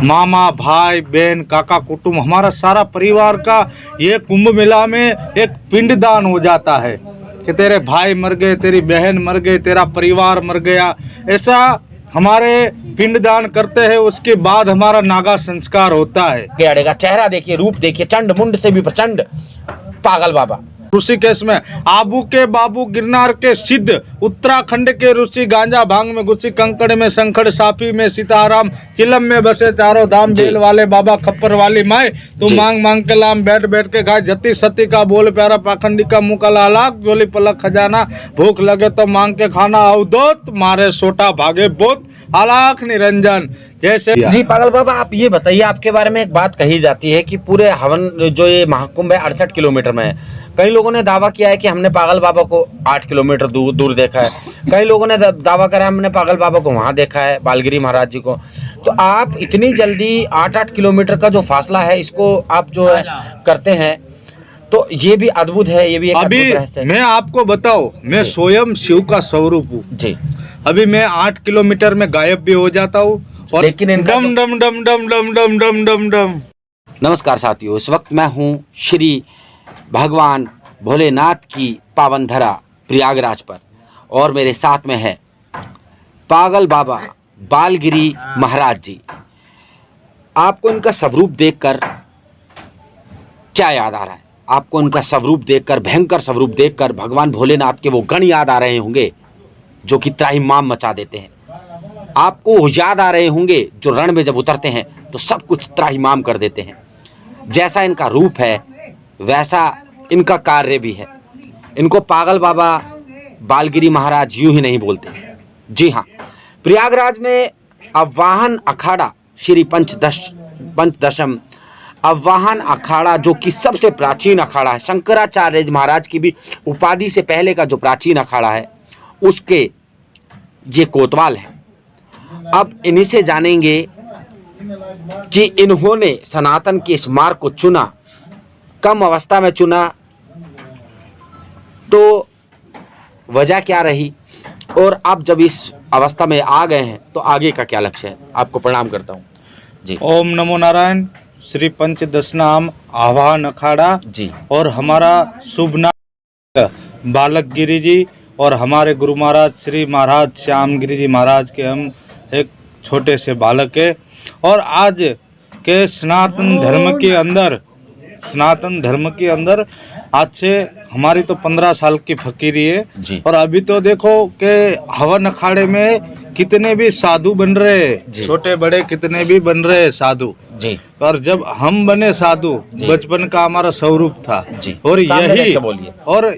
मामा, भाई, बहन, काका, कुटुंब, हमारा सारा परिवार का ये कुंभ मेला में एक पिंडदान हो जाता है कि तेरे भाई मर गए, तेरी बहन मर गई, तेरा परिवार मर गया। ऐसा हमारे पिंडदान करते हैं, उसके बाद हमारा नागा संस्कार होता है। अड़ेगा चेहरा देखिए, रूप देखिए, चंड मुंड से भी प्रचंड पागल बाबा। ऋषिकेश में आबू के बाबू, गिरनार के सिद्ध, उत्तराखंड के ऋषि, गांजा भांग में घुसी, कंकड़ में शंखड़, साफी में सीताराम, चिलम में बसे चारों धाम, बेल वाले बाबा, खप्पर वाली माए, तू मांग मांग के लाम, बैठ बैठ के खाए, जति सती का बोल प्यारा, पाखंडी का मुँह का लालाक, जोली पलक खजाना, भूख लगे तो मांग के खाना, अवधोत मारे सोटा भागे बोत, आलाख निरंजन। जैसे जी पागल बाबा, आप ये बताइए, आपके बारे में एक बात कही जाती है कि पूरे हवन जो ये महाकुंभ है 68 किलोमीटर में है। कई लोगों ने दावा किया है कि हमने पागल बाबा को 8 किलोमीटर दूर देखा है। कई लोगों ने दावा करा है हमने पागल बाबा को वहां देखा है, बालगिरी महाराज जी को। तो आप इतनी जल्दी 8-8 किलोमीटर का जो फासला है, इसको आप जो है करते हैं, तो ये भी अद्भुत है। ये भी एक अभी मैं आपको बताऊं, मैं स्वयं शिव का स्वरूप हूँ जी। अभी मैं 8 किलोमीटर में गायब भी हो जाता हूँ, लेकिन डम डम डम डम डम डम डम डम डम। नमस्कार साथियों, इस वक्त मैं हूँ श्री भगवान भोलेनाथ की पावन धरा प्रयागराज पर, और मेरे साथ में है पागल बाबा बालगिरी महाराज जी। आपको इनका स्वरूप देखकर क्या याद आ रहा है? आपको इनका स्वरूप देखकर, भयंकर स्वरूप देखकर भगवान भोलेनाथ के वो गण याद आ रहे होंगे जो कि त्राहिमाम मचा देते हैं। आपको याद आ रहे होंगे जो रण में जब उतरते हैं तो सब कुछ त्राहिमाम कर देते हैं। जैसा इनका रूप है वैसा इनका कार्य भी है। इनको पागल बाबा बालगिरी महाराज यूं ही नहीं बोलते। जी हाँ, प्रयागराज में अववाहन अखाड़ा श्री पंचदशम अववाहन अखाड़ा, जो कि सबसे प्राचीन अखाड़ा है, शंकराचार्य महाराज की भी उपाधि से पहले का जो प्राचीन अखाड़ा है, उसके ये कोतवाल है। अब इन्हीं से जानेंगे कि इन्होंने सनातन के इस मार्ग को चुना, कम अवस्था में चुना, तो वजह क्या रही, और अब जब इस अवस्था में आ गए हैं तो आगे का क्या लक्ष्य है। आपको प्रणाम करता हूँ जी। ओम नमो नारायण। श्री पंचदशनाम आवाहन अखाड़ा जी, और हमारा शुभ नाम बालक गिरी जी, और हमारे गुरु महाराज श्री महाराज श्याम गिरी जी महाराज के हम एक छोटे से बालक है। और आज के सनातन धर्म के अंदर आज से हमारी तो 15 साल की फकीरी है जी। और अभी तो देखो कि हवन अखाड़े में कितने भी साधु बन रहे, छोटे बड़े कितने भी बन रहे साधु जी। और जब हम बने साधु, बचपन का हमारा स्वरूप था जी। और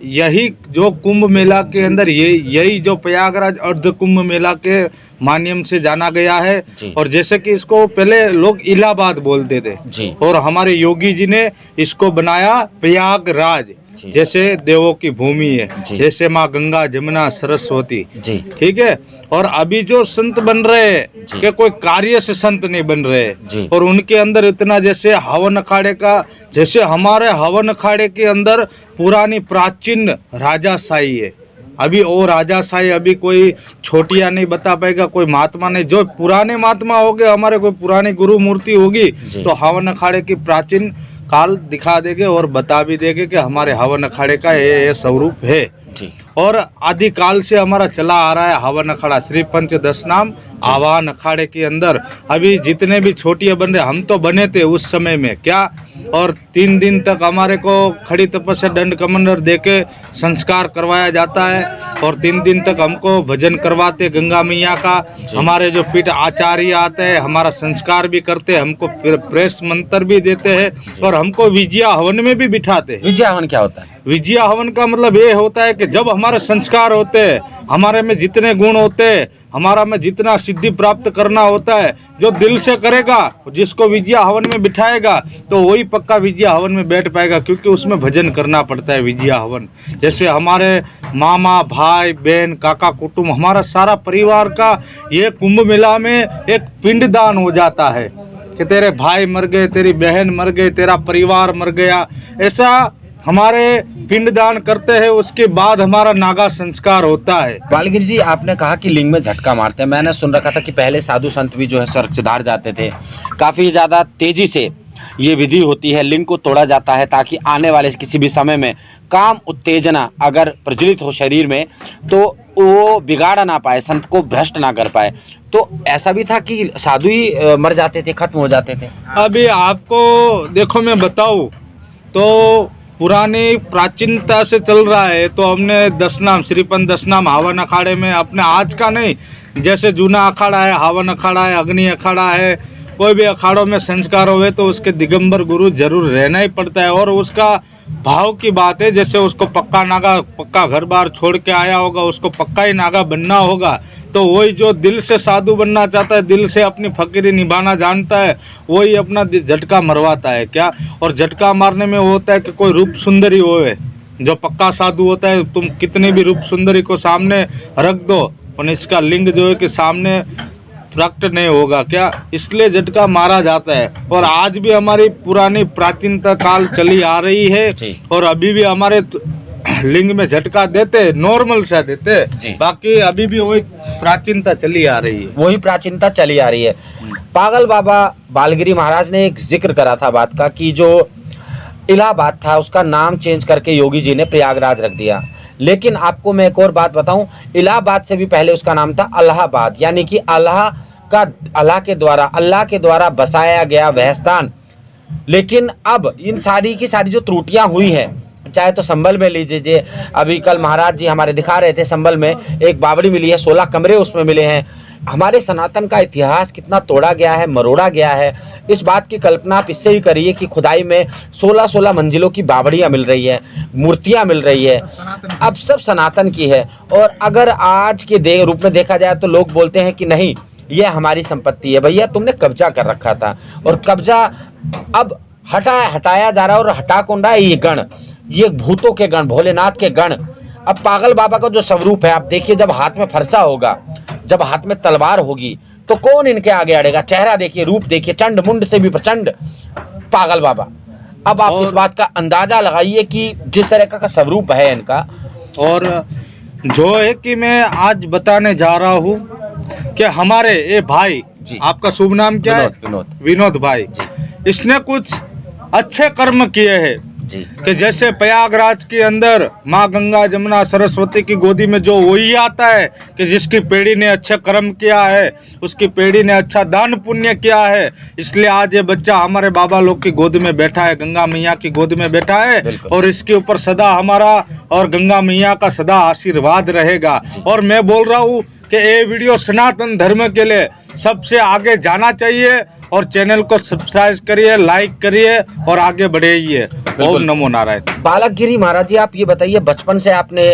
यही जो कुंभ मेला के अंदर यही जो प्रयागराज अर्ध कुंभ मेला के माध्यम से जाना गया है। और जैसे कि इसको पहले लोग इलाहाबाद बोलते थे जी। और हमारे योगी जी ने इसको बनाया प्रयागराज, जैसे देवों की भूमि है, जैसे माँ गंगा, जमुना, सरस्वती जी, ठीक है। और अभी जो संत बन रहे हैं कि कोई कार्य से संत नहीं बन रहे, और उनके अंदर इतना जैसे हवन अखाड़े का, जैसे हमारे हवन अखाड़े के अंदर पुरानी प्राचीन राजाशाही है। अभी वो राजाशाही अभी कोई छोटिया नहीं बता पाएगा, कोई महात्मा नहीं। जो पुराने महात्मा हो गए, हमारे कोई पुरानी गुरु मूर्ति होगी तो हवन अखाड़े की प्राचीन काल दिखा देंगे और बता भी देंगे कि हमारे हवन अखाड़े का ये स्वरूप है। और आदिकाल से हमारा चला आ रहा है हवन अखाड़ा श्री पंचदशनाम आवाहन अखाड़े के अंदर। अभी जितने भी छोटिया बन रहे, हम तो बने थे उस समय में क्या, और 3 दिन तक हमारे को खड़ी तपस्या दंड कमंडर देके संस्कार करवाया जाता है। और 3 दिन तक हमको भजन करवाते गंगा मैया का। हमारे जो पीठ आचार्य आते हैं, हमारा संस्कार भी करते हैं, हमको प्रेस मंत्र भी देते हैं, और हमको विजया हवन में भी बिठाते हैं। विजया हवन क्या होता है? विजया हवन का मतलब ये होता है कि जब हमारे संस्कार होते हैं, हमारे में जितने गुण होते हैं, हमारा में जितना सिद्धि प्राप्त करना होता है, जो दिल से करेगा, जिसको विजया हवन में बिठाएगा तो वही पक्का विजया हवन में बैठ पाएगा, क्योंकि उसमें भजन करना पड़ता है विजया हवन। जैसे हमारे मामा, भाई, बहन, काका, कुटुंब, हमारा सारा परिवार का ये कुंभ मेला में एक पिंडदान हो जाता है कि तेरे भाई मर गए, तेरी बहन मर गई, तेरा परिवार मर गया। ऐसा हमारे पिंडदान करते हैं, उसके बाद हमारा नागा संस्कार होता है। बालगिरी जी, आपने कहा कि लिंग में झटका मारते हैं। मैंने सुन रखा था कि पहले साधु संत भी जो है स्वर्ग सिधार जाते थे। काफ़ी ज़्यादा तेजी से ये विधि होती है, लिंग को तोड़ा जाता है ताकि आने वाले किसी भी समय में काम उत्तेजना अगर प्रज्वलित हो शरीर में तो वो बिगाड़ ना पाए, संत को भ्रष्ट ना कर पाए। तो ऐसा भी था कि साधु ही मर जाते थे, खत्म हो जाते थे। अभी आपको देखो मैं बताऊं तो पुरानी प्राचीनता से चल रहा है, तो हमने 10 नाम श्रीपंथ 10 नाम हवन अखाड़े में, अपने आज का नहीं, जैसे जूना अखाड़ा है, हवन अखाड़ा है, अग्नि अखाड़ा है, कोई भी अखाड़ों में संस्कार हुए तो उसके दिगंबर गुरु जरूर रहना ही पड़ता है। और उसका भाव की बात है, जैसे उसको पक्का नागा, पक्का घर बार छोड़ के आया होगा, उसको पक्का ही नागा बनना होगा। तो वही जो दिल से साधु बनना चाहता है, दिल से अपनी फकीरी निभाना जानता है, वही अपना झटका मरवाता है क्या। और झटका मारने में वो होता है कि कोई रूप सुंदरी होवे, जो पक्का साधु होता है, तुम कितने भी रूप सुंदरी को सामने रख दो, पर इसका लिंग जो है कि सामने प्रकट नहीं होगा क्या, इसलिए झटका मारा जाता है। और आज भी हमारी पुरानी प्राचीनता काल चली आ रही है, और अभी भी हमारे लिंग में झटका देते, नॉर्मल सा देते, बाकी अभी भी वही प्राचीनता चली आ रही है, वही प्राचीनता चली आ रही है। पागल बाबा बालगिरी महाराज ने एक जिक्र करा था बात का कि जो इलाहाबाद था उसका नाम चेंज करके योगी जी ने प्रयागराज रख दिया। लेकिन आपको मैं एक और बात बताऊं, इलाहाबाद से भी पहले उसका नाम था अलाहाबाद, यानी कि अल्लाह के द्वारा बसाया गया वह स्थान। लेकिन अब इन सारी की सारी जो त्रुटियां हुई हैं, चाहे तो संभल में लीजिए, अभी कल महाराज जी हमारे दिखा रहे थे, संभल में एक बावड़ी मिली है, 16 कमरे उसमें मिले हैं। हमारे सनातन का इतिहास कितना तोड़ा गया है, मरोड़ा गया है, इस बात की कल्पना आप इससे ही करिए कि खुदाई में 16-16 मंजिलों की बावड़ियाँ मिल रही है, मूर्तियाँ मिल रही है, अब सब सनातन की है। और अगर आज के रूप में देखा जाए तो लोग बोलते हैं कि नहीं ये हमारी संपत्ति है। भैया तुमने कब्जा कर रखा था, और कब्जा अब हटाया जा रहा है, और हटा कौन रहा है? ये गण, ये भूतों के गण, भोलेनाथ के गण। अब पागल बाबा का जो स्वरूप है आप देखिए, जब हाथ में फरसा होगा, जब हाथ में तलवार होगी, तो कौन इनके आगे अड़ेगा? चेहरा देखिए, रूप देखिए, चंड मुंड से भी प्रचंड पागल बाबा। अब आप इस बात का अंदाजा लगाइए कि जिस तरह का स्वरूप है इनका। और जो है कि मैं आज बताने जा रहा हूँ कि हमारे ये भाई, आपका शुभ नाम क्या है? विनोद भाई। इसने कुछ अच्छे कर्म किए हैं कि जैसे प्रयागराज के अंदर माँ गंगा जमुना सरस्वती की गोदी में जो वही आता है कि जिसकी पीढ़ी ने अच्छे कर्म किया है, उसकी पीढ़ी ने अच्छा दान पुण्य किया है, इसलिए आज ये बच्चा हमारे बाबा लोग की गोद में बैठा है, गंगा मैया की गोद में बैठा है, और इसके ऊपर सदा हमारा और गंगा मैया का सदा आशीर्वाद रहेगा। और मैं बोल रहा हूँ कि ये वीडियो सनातन धर्म के लिए सबसे आगे जाना चाहिए, और चैनल को सब्सक्राइब करिए, लाइक करिए और आगे बढ़ाइए। ओम नमो नारायण। बालगिरी महाराज जी, आप ये बताइए, बचपन से आपने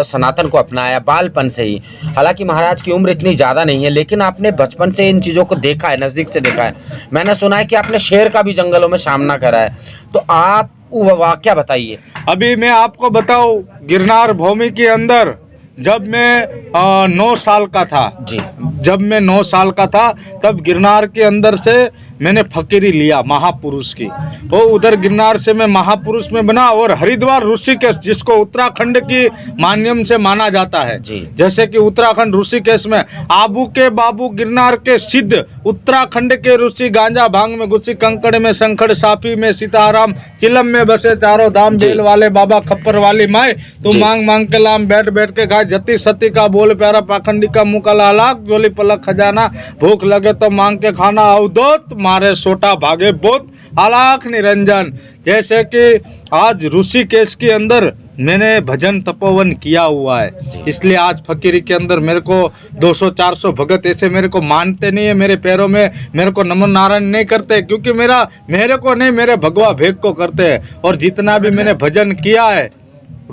सनातन को अपनाया, बालपन से ही, हालांकि महाराज की उम्र इतनी ज़्यादा नहीं है, लेकिन आपने बचपन से इन चीज़ों को देखा है, नज़दीक से देखा है। मैंने सुना है कि आपने शेर का भी जंगलों में सामना करा है, तो आप वो वाकया बताइए। अभी मैं आपको बताऊं, गिरनार भूमि के अंदर जब मैं 9 साल का था जी, जब मैं 9 साल का था, तब गिरनार के अंदर से मैंने फकीरी लिया महापुरुष की। वो उधर गिरनार से मैं महापुरुष में बना, और हरिद्वार ऋषिकेश, जिसको उत्तराखंड की माध्यम से माना जाता है, जैसे कि उत्तराखंड ऋषिकेश में आबू के बाबू गिरनार के सिद्ध, उत्तराखंड के ऋषि गांजा भांग में घुसी, कंकड़ में संखड़, साफी में सीताराम, चिलम में बसे चारों धाम, बेल वाले बाबा, खप्पर वाली माए, तू मांग मांग के लाम, बैठ बैठ के खाए, जति सती का बोल प्यारा, पाखंडी का मुँह काला, लाख जोली पलक खजाना, भूख लगे तो मांग के खाना, अवधूत मारे सोटा भागे बोत, अलाख निरंजन। जैसे कि आज ऋषिकेश के अंदर मैंने भजन तपोवन किया हुआ है, इसलिए आज फकीरी के अंदर मेरे को 200-400 भगत ऐसे मेरे को मानते नहीं है, मेरे पैरों में मेरे को नमन नारायण नहीं करते, क्योंकि मेरे को नहीं, मेरे भगवा भेग को करते हैं। और जितना भी मैंने भजन किया है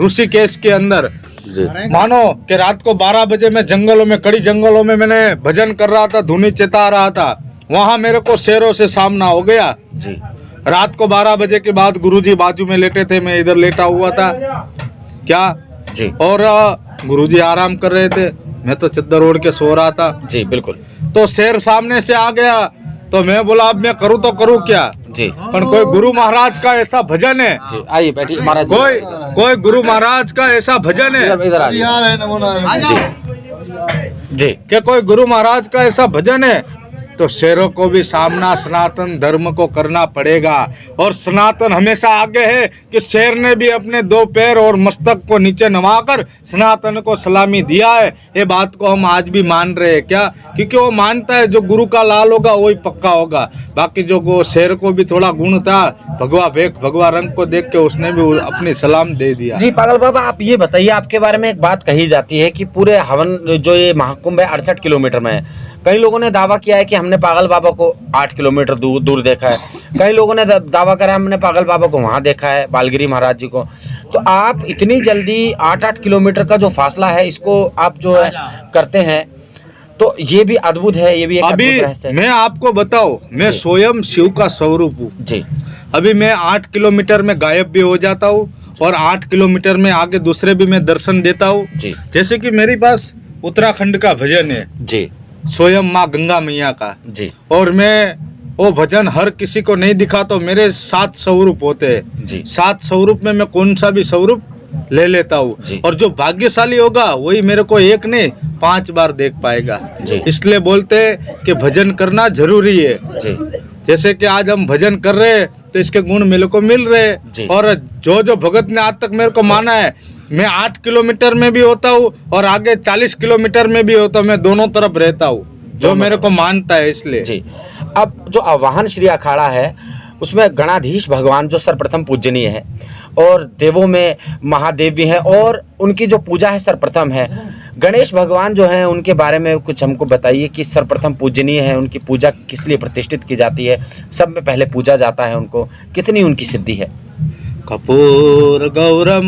ऋषिकेश के अंदर, मानो कि रात को 12 बजे मैं जंगलों में, कड़ी जंगलों में मैंने भजन कर रहा था, धुनी चिता रहा था, वहां मेरे को शेरों से सामना हो गया जी। रात को 12 बजे के बाद गुरुजी बाजू में लेटे थे, मैं इधर लेटा हुआ था क्या जी, और गुरुजी आराम कर रहे थे, मैं तो चद्दर ओढ़ के सो रहा था जी। बिल्कुल। तो शेर सामने से आ गया, तो मैं बोला अब मैं करूँ तो करूँ क्या जी पर कोई गुरु महाराज का ऐसा भजन है जी, आइए बैठिए महाराज जी। कोई गुरु महाराज का ऐसा भजन है इधर आ जी जी कि कोई गुरु महाराज का ऐसा भजन है तो शेरों को भी सामना सनातन धर्म को करना पड़ेगा। और सनातन हमेशा आगे है कि शेर ने भी अपने 2 पैर और मस्तक को नीचे नवाकर सनातन को सलामी दिया है। ये बात को हम आज भी मान रहे हैं क्या, क्योंकि वो मानता है जो गुरु का लाल होगा वही पक्का होगा। बाकी जो वो शेर को भी थोड़ा गुण था, भगवा भेख भगवा रंग को देख के उसने भी अपनी सलाम दे दिया। जी पागल बाबा, आप ये बताइए, आपके बारे में एक बात कही जाती है कि पूरे हवन जो ये महाकुंभ है 68 किलोमीटर में है। कई लोगों ने दावा किया है कि हमने पागल बाबा को 8 किलोमीटर दूर देखा है। कई लोगों ने दावा करा हमने पागल बाबा को वहाँ देखा है, बालगिरी महाराज जी को। तो आप इतनी जल्दी 8-8 किलोमीटर का जो फासला है इसको आप जो है करते हैं, तो ये भी अद्भुत है, ये भी एक अभी अद्भुत रहस्य है। मैं आपको बताऊं, मैं स्वयं शिव का स्वरूप हूँ जी अभी मैं 8 किलोमीटर में गायब भी हो जाता हूँ और 8 किलोमीटर में आगे दूसरे भी मैं दर्शन देता हूँ। जी जैसे कि मेरे पास उत्तराखंड का भजन है जी स्वयं माँ गंगा मैया का, जी और मैं वो भजन हर किसी को नहीं दिखा। तो मेरे 7 स्वरूप होते हैं जी 7 स्वरूप में मैं कौन सा भी स्वरूप ले लेता हूँ। जी। और जो भाग्यशाली होगा वही मेरे को एक नहीं 5 बार देख पाएगा। जी। इसलिए बोलते हैं कि भजन करना जरूरी है। जी जैसे कि आज हम भजन कर रहे हैं तो इसके गुण मेरे को मिल रहे जी। हैं। और जो भगत ने आज तक मेरे को माना है, मैं 8 किलोमीटर में भी होता हूँ और आगे 40 किलोमीटर में भी होता हूँ, मैं दोनों तरफ रहता हूँ जो मेरे को मानता है। इसलिए जी अब जो आवाहन श्री अखाड़ा है उसमें गणाधीश भगवान जो सर्वप्रथम पूजनीय है और देवों में महादेव भी हैं और उनकी जो पूजा है सर्वप्रथम है। गणेश भगवान जो हैं उनके बारे में कुछ हमको बताइए कि सर्वप्रथम पूजनीय है, उनकी पूजा किस लिए प्रतिष्ठित की जाती है, सब में पहले पूजा जाता है उनको, कितनी उनकी सिद्धि है। कपूर गौरम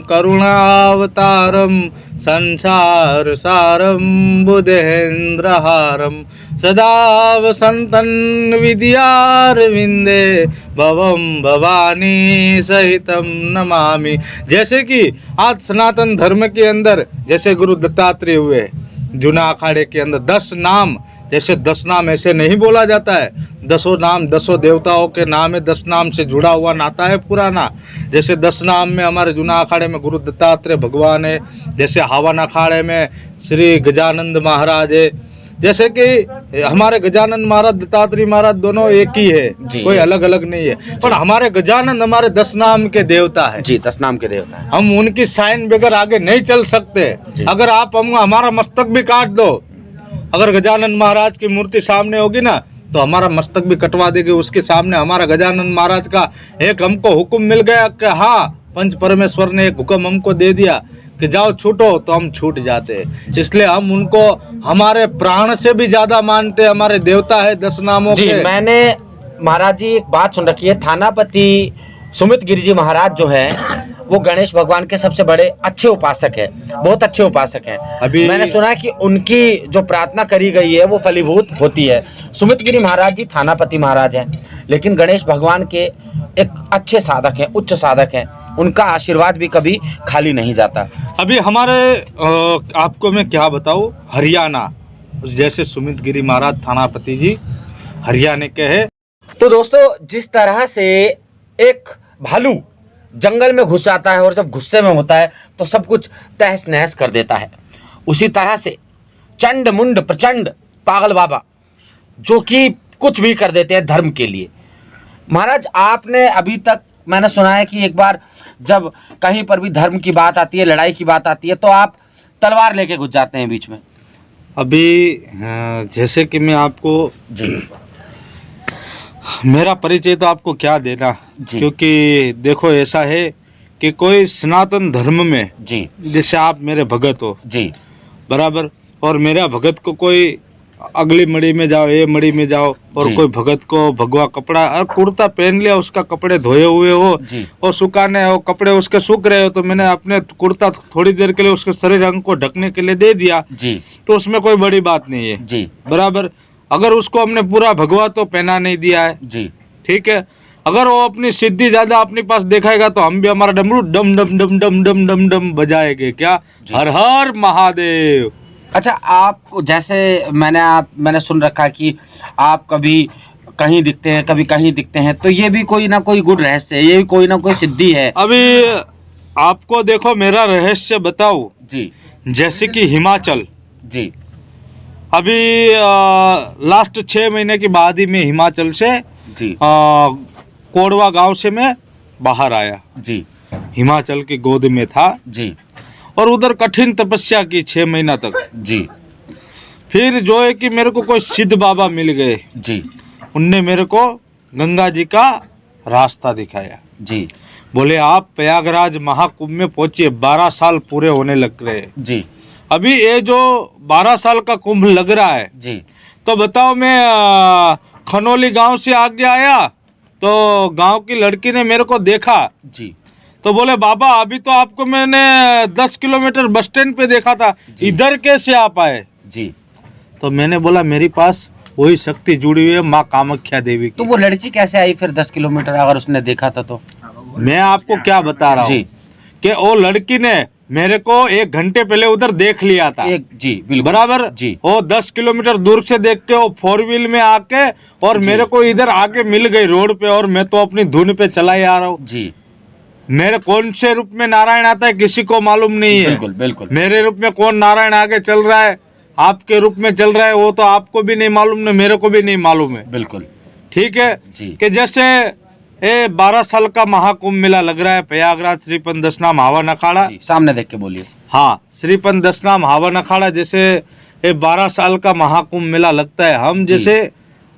करुणावतारम संसार सारम बुधेन्द्रहारम सदा वसंतन विद्यारविंदे भवम भवानी सहितम नमामि। जैसे कि आज सनातन धर्म के अंदर जैसे गुरु दत्तात्रेय हुए, जूना अखाड़े के अंदर 10 नाम, जैसे 10 नाम ऐसे नहीं बोला जाता है, 10 नाम 10 देवताओं के नाम है, 10 नाम से जुड़ा हुआ नाता है पुराना। जैसे 10 नाम में हमारे जूना अखाड़े में गुरु दत्तात्रेय भगवान है, जैसे हवन अखाड़े में श्री गजानंद महाराज है, जैसे कि हमारे गजानंद महाराज दत्तात्रेय महाराज दोनों एक ही है, कोई अलग अलग नहीं है। पर हमारे गजानंद हमारे 10 नाम के देवता है जी, 10 नाम के देवता है। हम उनकी साइन बगैर आगे नहीं चल सकते। अगर आप हमारा मस्तक भी काट दो, अगर गजानंद महाराज की मूर्ति सामने होगी ना तो हमारा मस्तक भी कटवा देगी उसके सामने। हमारा गजानंद महाराज का एक हमको हुक्म मिल गया कि हाँ, पंच परमेश्वर ने एक हुक्म हमको दे दिया कि जाओ छूटो, तो हम छूट जाते। इसलिए हम उनको हमारे प्राण से भी ज्यादा मानते, हमारे देवता है 10 नामों जी। के। मैंने महाराज जी एक बात सुन रखी है, थानापति सुमित गिरि जी महाराज जो है वो गणेश भगवान के सबसे बड़े अच्छे उपासक है, बहुत अच्छे उपासक हैं। अभी मैंने सुना है कि उनकी जो प्रार्थना करी गई है वो फलीभूत होती है। सुमित गिरि महाराज जी थानापति महाराज हैं, लेकिन गणेश भगवान के एक अच्छे साधक हैं, उच्च साधक हैं, उनका आशीर्वाद भी कभी खाली नहीं जाता। अभी हमारे आपको मैं क्या बताऊं, हरियाणा जैसे सुमित गिरि महाराज थानापति जी हरियाणा के हैं। तो दोस्तों, जिस तरह से एक भालू जंगल में घुस जाता है और जब गुस्से में होता है तो सब कुछ तहस नहस कर देता है, उसी तरह से चंड मुंड प्रचंड पागल बाबा जो कि कुछ भी कर देते हैं धर्म के लिए। महाराज, आपने अभी तक मैंने सुना है कि एक बार जब कहीं पर भी धर्म की बात आती है, लड़ाई की बात आती है, तो आप तलवार लेके घुस जाते हैं बीच में। अभी जैसे कि मैं आपको जी, मेरा परिचय तो आपको क्या देना, क्योंकि देखो ऐसा है कि कोई सनातन धर्म में जी, जैसे आप मेरे भगत हो जी, बराबर, और मेरा भगत को कोई अगली मड़ी में जाओ, ये मड़ी में जाओ, और कोई भगत को भगवा कपड़ा और कुर्ता पहन लिया, उसका कपड़े धोए हुए हो और सुखाने हो, कपड़े उसके सूख रहे हो, तो मैंने अपने कुर्ता थोड़ी देर के लिए उसके शरीर अंग को ढकने के लिए दे दिया जी, तो उसमें कोई बड़ी बात नहीं है जी, बराबर। अगर उसको हमने पूरा भगवा तो पहना नहीं दिया है जी, ठीक है, अगर वो अपनी सिद्धि ज्यादा अपने पास दिखाएगा तो हम भी हमारा डमरू डम डम डम डम डम डम डम बजाएंगे क्या, हर हर महादेव। अच्छा, आपको जैसे मैंने सुन रखा कि आप कभी कहीं दिखते हैं, कभी कहीं दिखते हैं, तो ये भी कोई ना कोई गुड़ रहस्य है, ये भी कोई ना कोई सिद्धि है। अभी आपको देखो मेरा रहस्य बताऊं जी जैसे कि हिमाचल, जी अभी लास्ट 6 महीने के बाद ही मैं हिमाचल से जी कोडवा गांव से मैं बाहर आया। जी हिमाचल की गोद में था जी और उधर कठिन तपस्या की 6 महीना तक। जी फिर जो है कि मेरे को कोई सिद्ध बाबा मिल गए, जी उनने मेरे को गंगा जी का रास्ता दिखाया। जी बोले आप प्रयागराज महाकुंभ में पहुंचिए, 12 साल पूरे होने लग रहे हैं। जी अभी ये जो 12 साल का कुंभ लग रहा है, जी तो बताओ मैं खनौली गांव से आगे आया तो गांव की लड़की ने मेरे को देखा, जी तो बोले बाबा अभी तो आपको मैंने 10 किलोमीटर बस स्टैंड पे देखा था, इधर कैसे आप आए? जी तो मैंने बोला मेरी पास वही शक्ति जुड़ी हुई है माँ कामाख्या देवी की। तो वो लड़की कैसे आई फिर 10 किलोमीटर, अगर उसने देखा था तो? मैं आपको क्या बता रहा हूँ जी कि वो लड़की ने मेरे को 1 घंटे पहले उधर देख लिया था। जी बिल्कुल बराबर जी। वो 10 किलोमीटर दूर से देख के वो 4 व्हील में आके और जी। मेरे को इधर आके मिल गई रोड पे, और मैं तो अपनी धुन पे चला ही आ रहा हूँ। जी मेरे कौन से रूप में नारायण आता है किसी को मालूम नहीं है। बिल्कुल बिल्कुल मेरे रूप में कौन नारायण आगे चल रहा है, आपके रूप में चल रहा है, वो तो आपको भी नहीं मालूम, न मेरे को भी नहीं मालूम है। बिल्कुल ठीक है जी कि जैसे ये 12 साल का महाकुंभ मेला लग रहा है प्रयागराज श्रीपन दशनाम हवन अखाड़ा। जी, सामने देख के बोलिए। हाँ, श्रीपन दशनाम हवन अखाड़ा जैसे ये 12 साल का महाकुंभ मेला लगता है। हम जैसे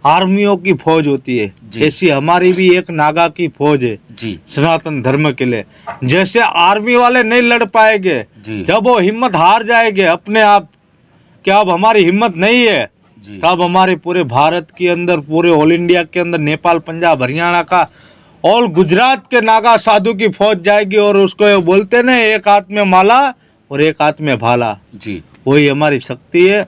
आर्मियों की फौज होती है, ऐसी हमारी भी एक नागा की फौज है जी सनातन धर्म के लिए। जैसे आर्मी वाले नहीं लड़ पाएंगे, जी जब वो हिम्मत हार जाएंगे अपने आप कि अब हमारी हिम्मत नहीं है, जी तब हमारे पूरे भारत के अंदर, पूरे ऑल इंडिया के अंदर, नेपाल, पंजाब, हरियाणा का और गुजरात के नागा साधु की फौज जाएगी और उसको ये बोलते ना एक हाथ में माला और एक हाथ में भाला, जी वही हमारी शक्ति है।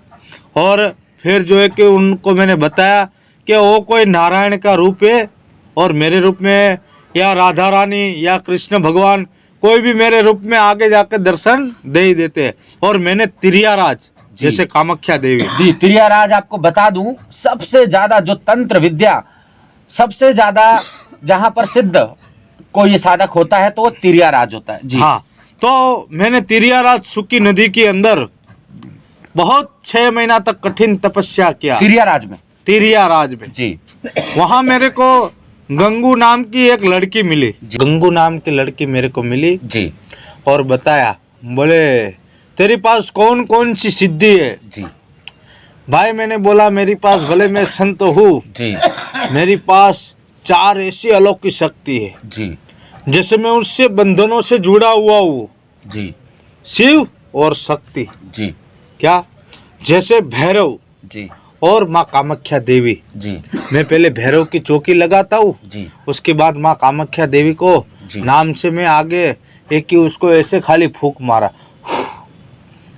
और फिर जो है कि उनको मैंने बताया कि वो कोई नारायण का रूप है और मेरे रूप में, या राधा रानी या कृष्ण भगवान, कोई भी मेरे रूप में आगे जाकर दर्शन दे ही देते हैं। और मैंने तिरियाराज जैसे कामाख्या देवी जी तिरियाराज, आपको बता दूं सबसे ज्यादा जो तंत्र विद्या सबसे ज्यादा जहां पर सिद्ध कोई साधक होता है तो वो तिरियाराज होता है जी। हाँ, तो मैंने तिरियाराज सुकी नदी के अंदर बहुत 6 महीना तक कठिन तपस्या किया तिरियाराज में जी। वहां मेरे को गंगू नाम की एक लड़की मिली, गंगू नाम की लड़की मेरे को मिली जी और बताया, बोले तेरे पास कौन कौन सी सिद्धि है जी। भाई मैंने बोला मेरे पास, भले मैं संत हूँ जी मेरे पास 4 ऐसी अलौकिक शक्ति है जी जैसे मैं उससे बंधनों से जुड़ा हुआ हूँ, जी शिव और शक्ति। जी क्या? जैसे भैरव जी और माँ कामाख्या देवी। जी मैं पहले भैरव की चौकी लगाता हूँ, जी उसके बाद माँ कामाख्या देवी को जी। नाम से मैं आगे एक ही उसको ऐसे खाली फूक मारा,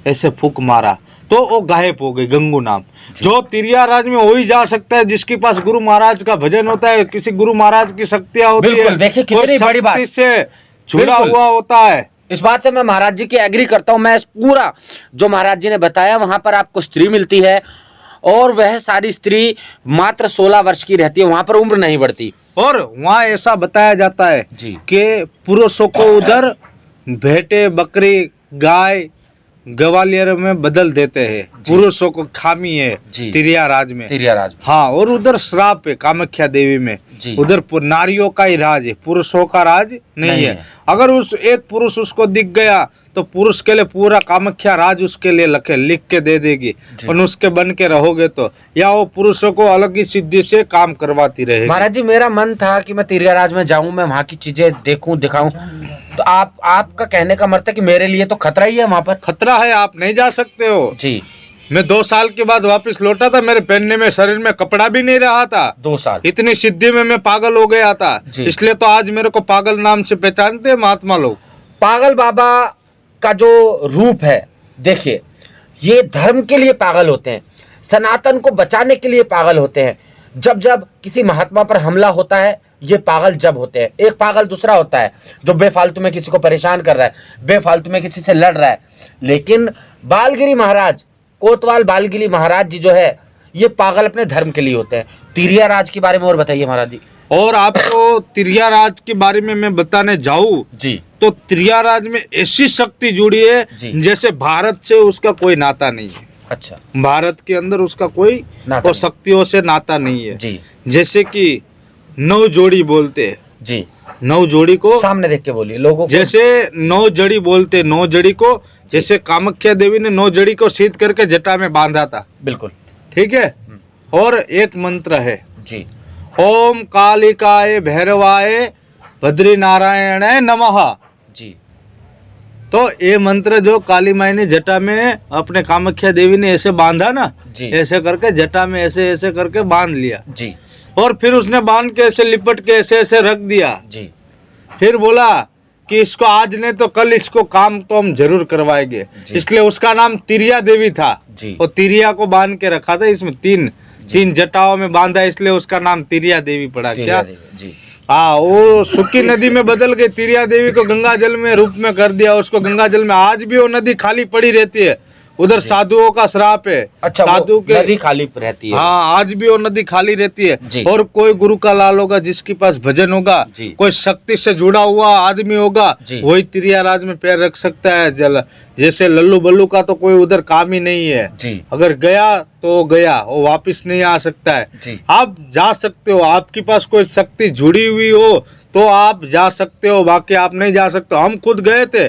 ऐसे फूक मारा तो वो गायब हो गई गंगू नाम। जो तिरियाराज में वही जा सकता है जिसके पास गुरु महाराज का भजन होता है, किसी गुरु महाराज की शक्तियाँ होती बिल्कुल, है, देखिए कितनी वो बड़ी बात। शक्ति से जुड़ा बिल्कुल। हुआ होता है। इस बात से मैं महाराज जी की एग्री करता हूँ। मैं इस पूरा जो महाराज जी ने बताया, वहां पर आपको स्त्री मिलती है और वह सारी स्त्री मात्र 16 वर्ष की रहती है, वहां पर उम्र नहीं बढ़ती। और वहाँ ऐसा बताया जाता है जी कि पुरुषों को उधर भेटे, बकरी, गाय, ग्वालियर में बदल देते हैं। पुरुषों को खामी है जी। तिरियाराज में। तिरियाराज हाँ, और उधर श्राप है कामाख्या देवी में जी। उधर नारियों का ही राज है, पुरुषों का राज नहीं है। अगर उस एक पुरुष उसको दिख गया तो पुरुष के लिए पूरा कामाख्या राज उसके लिए लिख के दे देगी, और उसके बन के रहोगे तो, या वो पुरुषों को अलग ही सिद्धि से काम करवाती रहेगी। महाराज जी, मेरा मन था कि मैं तिरियाराज में जाऊं, मैं वहां की चीजें देखूं, दिखाऊं, तो आपका कहने का मतलब है कि मेरे लिए तो खतरा ही है, वहां पर खतरा है, आप नहीं जा सकते हो जी। मैं 2 साल के बाद वापस लौटा था, मेरे पहनने में, शरीर में कपड़ा भी नहीं रहा था। 2 साल इतनी सिद्धि में मैं पागल हो गया था, इसलिए तो आज मेरे को पागल नाम से पहचानते हैं महात्मा लोग। पागल बाबा का जो रूप है, देखिए, ये धर्म के लिए पागल होते हैं, सनातन को बचाने के लिए पागल होते हैं। जब जब किसी महात्मा पर हमला होता है, ये पागल जब होते हैं। एक पागल दूसरा होता है जो बेफालतू में किसी को परेशान कर रहा है, बेफालतू में किसी से लड़ रहा है। लेकिन बालगिरी महाराज, कोतवाल बालगिरी महाराज जी जो है, ये पागल अपने धर्म के लिए होते हैं। तिरिया राज के बारे में और बताइए महाराज जी। और आपको तिरिया राज के बारे में मैं बताने जाऊं जी तो तिरिया राज में ऐसी शक्ति जुड़ी है जैसे भारत से उसका कोई नाता नहीं है। अच्छा, भारत के अंदर उसका कोई और शक्तियों से नाता नहीं है जी। जैसे कि 9 जोड़ी बोलते हैं जी, 9 जोड़ी को सामने देख के बोलिए लोगों को। जैसे 9 जड़ी बोलते, 9 जड़ी को जैसे कामाख्या देवी ने 9 जड़ी को सीध करके जटा में बांधा था। बिल्कुल ठीक है। और एक मंत्र है जी, ओम कालिकाय भैरवाय भद्री नारायणाय नमः जी। तो ये मंत्र जो काली माई ने जटा में अपने कामाख्या देवी ने ऐसे बांधा ना जी, ऐसे करके जटा में ऐसे ऐसे करके बांध लिया जी, और फिर उसने बांध के ऐसे लिपट के ऐसे ऐसे रख दिया जी। फिर बोला कि इसको आज नहीं तो कल इसको काम तो हम जरूर करवाएंगे। इसलिए उसका नाम तिरिया देवी था जी। और तिरिया को बांध के रखा था, इसमें तीन जटाओं में बांधा इसलिए उसका नाम तिरिया देवी पड़ा। क्या जी। हाँ, वो सुखी नदी में बदल गई, तिरिया देवी को गंगा जल में रूप में कर दिया उसको गंगा जल में। आज भी वो नदी खाली पड़ी रहती है, उधर साधुओं का श्राप है। अच्छा, साधु के नदी खाली रहती है। हाँ, आज भी वो नदी खाली रहती है। और कोई गुरु का लाल होगा जिसके पास भजन होगा, कोई शक्ति से जुड़ा हुआ आदमी होगा, वही तिरिया राज में पैर रख सकता है। जल जैसे लल्लू बल्लू का तो कोई उधर काम ही नहीं है जी। अगर गया तो गया, वो वापिस नहीं आ सकता है जी। आप जा सकते हो, आपके पास कोई शक्ति जुड़ी हुई हो तो आप जा सकते हो, बाकी आप नहीं जा सकते। हम खुद गए थे,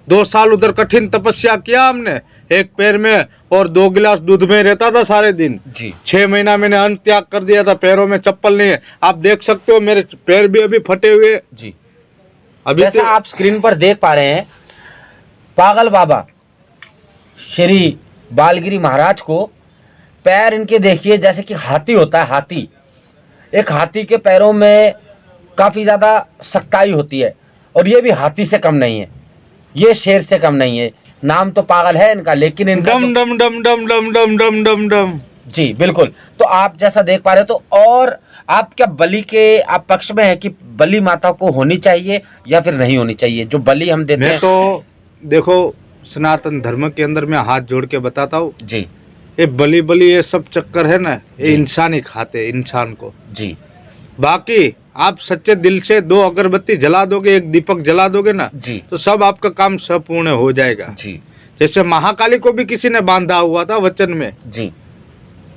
2 साल उधर कठिन तपस्या किया हमने, एक पैर में और 2 गिलास दूध में रहता था सारे दिन जी। 6 महीना मैंने अन्न त्याग कर दिया था, पैरों में चप्पल नहीं है। आप देख सकते हो मेरे पैर भी अभी फटे हुए जी। अभी जैसा आप स्क्रीन पर देख पा रहे हैं, पागल बाबा श्री बालगिरी महाराज को पैर इनके देखिए जैसे कि हाथी होता है, हाथी। एक हाथी के पैरों में काफी ज्यादा सख्ताई होती है और ये भी हाथी से कम नहीं है, ये शेर से कम नहीं है। नाम तो पागल है इनका, लेकिन इनका डम डम डम डम डम डम डम डम डम जी बिल्कुल। तो आप जैसा देख पा रहे हो, तो और आप क्या बलि के आप पक्ष में है कि बलि माता को होनी चाहिए या फिर नहीं होनी चाहिए? जो बलि हम देते हैं, तो देखो सनातन धर्म के अंदर मैं हाथ जोड़ के बताता हूँ जी, ये बलि ये सब चक्कर है ना, ये इंसान ही खाते इंसान को जी। बाकी आप सच्चे दिल से 2 अगरबत्ती जला दोगे, 1 दीपक जला दोगे ना जी, तो सब आपका काम संपूर्ण हो जाएगा जी। जैसे महाकाली को भी किसी ने बांधा हुआ था वचन में जी,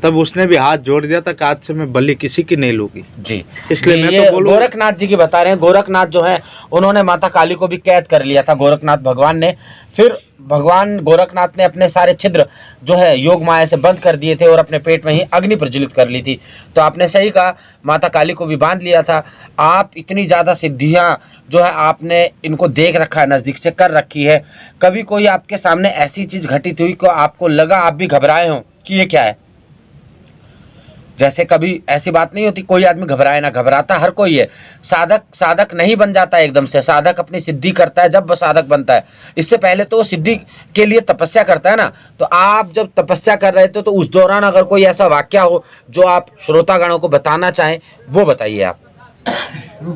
तब उसने भी हाथ जोड़ दिया था कि आज से मैं बलि किसी की नहीं लूंगी जी। इसलिए मैं तो बोलूं, गोरखनाथ जी की बता रहे हैं, गोरखनाथ जो है उन्होंने माता काली को भी कैद कर लिया था, गोरखनाथ भगवान ने। फिर भगवान गोरखनाथ ने अपने सारे छिद्र जो है योग माया से बंद कर दिए थे और अपने पेट में ही अग्नि प्रज्वलित कर ली थी। तो आपने सही कहा, माता काली को भी बांध लिया था। आप इतनी ज्यादा सिद्धियां जो है आपने इनको देख रखा है, नजदीक से कर रखी है। कभी कोई आपके सामने ऐसी चीज घटित हुई को आपको लगा, आप भी घबराए हो कि ये क्या है? जैसे कभी ऐसी बात नहीं होती, कोई आदमी घबराए ना, घबराता हर कोई है। साधक नहीं बन जाता एकदम से, साधक अपनी सिद्धि करता है जब वो साधक बनता है। इससे पहले तो वो सिद्धि के लिए तपस्या करता है ना। तो आप जब तपस्या कर रहे थे तो उस दौरान अगर कोई ऐसा वाक्य हो जो आप श्रोतागणों को बताना चाहें, वो बताइए आप।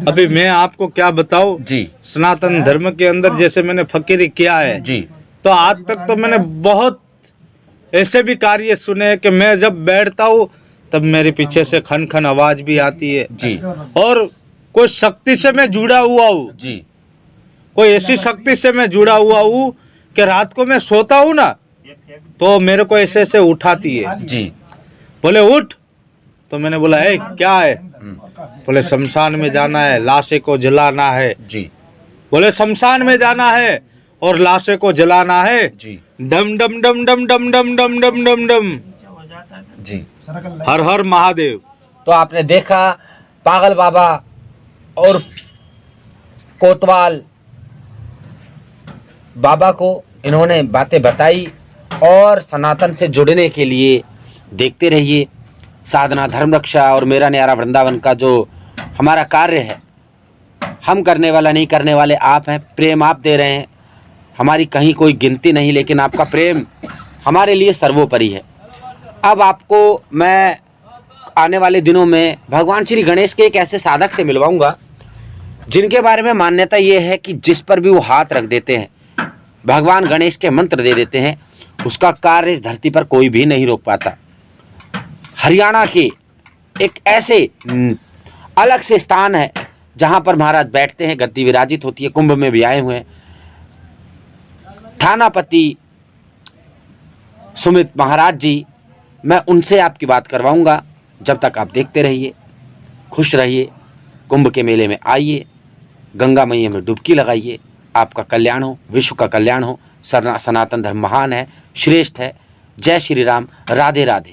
अभी मैं आपको क्या बताऊं जी, सनातन धर्म के अंदर जैसे मैंने फकीरी किया है जी, तो आज तक तो मैंने बहुत ऐसे भी कार्य सुने कि मैं जब बैठता हूँ तब मेरे पीछे से खन खन आवाज भी आती है जी, और कोई शक्ति से मैं जुड़ा हुआ हूँ जी, कोई ऐसी शक्ति से मैं जुड़ा हुआ हूँ कि रात को मैं सोता हूँ ना तो मेरे को ऐसे ऐसे उठाती है जी। बोले उठ, तो मैंने बोला है क्या है? बोले शमशान में जाना है, लाशे को जलाना है जी। बोले शमशान में जाना है और लाशे को जलाना है जी। डम डम डम डम डम डम डम डम डम डम जी, हर हर महादेव। तो आपने देखा पागल बाबा और कोतवाल बाबा को इन्होंने बातें बताई। और सनातन से जुड़ने के लिए देखते रहिए साधना धर्म रक्षा और मेरा न्यारा वृंदावन का जो हमारा कार्य है। हम करने वाला नहीं, करने वाले आप हैं। प्रेम आप दे रहे हैं, हमारी कहीं कोई गिनती नहीं, लेकिन आपका प्रेम हमारे लिए सर्वोपरि है। अब आपको मैं आने वाले दिनों में भगवान श्री गणेश के एक ऐसे साधक से मिलवाऊंगा जिनके बारे में मान्यता ये है कि जिस पर भी वो हाथ रख देते हैं, भगवान गणेश के मंत्र दे देते हैं, उसका कार्य इस धरती पर कोई भी नहीं रोक पाता। हरियाणा के एक ऐसे अलग से स्थान है जहां पर महाराज बैठते हैं, गद्दी विराजित होती है, कुंभ में भी आए हुए हैं। थानापति सुमित महाराज जी, मैं उनसे आपकी बात करवाऊंगा। जब तक आप देखते रहिए, खुश रहिए, कुंभ के मेले में आइए, गंगा मैया में डुबकी लगाइए, आपका कल्याण हो, विश्व का कल्याण हो। सनातन धर्म महान है, श्रेष्ठ है। जय श्री राम, राधे राधे।